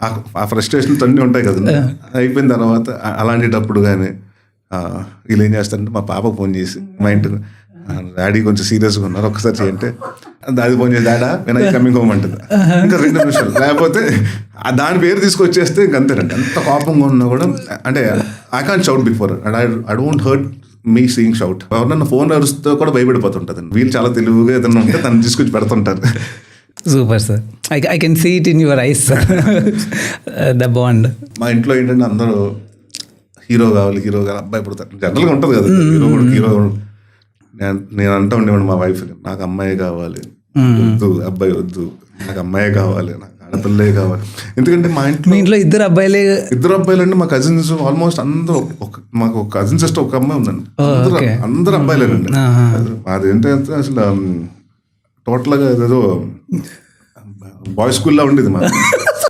ఆ ఫ్రస్ట్రేషన్స్ అన్నీ ఉంటాయి కదండి. అయిపోయిన తర్వాత అలాంటిటప్పుడు కానీ వీళ్ళు ఏం చేస్తారంటే మా పాపకు ఫోన్ చేసి మా ఇంటికి, డాడీ కొంచెం సీరియస్గా ఉన్నారు ఒకసారి చేయంటే, అది ఫోన్ చేసి డాడా నేను కమింగ్ హోమ్ అంటుంది. ఇంకా 2 నిమిషాలు, లేకపోతే దాని పేరు తీసుకొచ్చేస్తే ఇంక అంతేనండి. ఎంత కోపంగా ఉన్నా కూడా, అంటే I can't shout before and I don't hurt me seeing shout. ఎవరన్నా ఫోన్ అరుస్తూ కూడా భయపడిపోతుంటుంది. వీళ్ళు చాలా తెలివిగా ఏదన్నా ఉంటే తను తీసుకొచ్చి పెడుతుంటారు. Super sir, I can see it in your eyes sir, the bond. మా ఇంట్లో ఏంటంటే అందరూ హీరో కావాలి అబ్బాయి పుడతారు, జనరల్గా ఉంటుంది కదా, హీరో. నేను అంటూ ఉండేవాడు మా వైఫ్, నాకు అమ్మాయి కావాలి, వద్దు అబ్బాయి వద్దు, నాకు అమ్మాయి కావాలి, నాకు ఆడపిల్లే కావాలి. ఎందుకంటే మా ఇంట్లో ఇద్దరు అబ్బాయిలు అంటే మా కజిన్స్ ఆల్మోస్ట్ అందరూ, మాకు ఒక కజిన్ సిస్టర్ ఒక అమ్మాయి ఉందండి, అందరూ అబ్బాయిలేనండి. అదేంటంటే అసలు టోటల్గా ఏదో బాయ్స్ స్కూల్లో ఉండేది మాకు.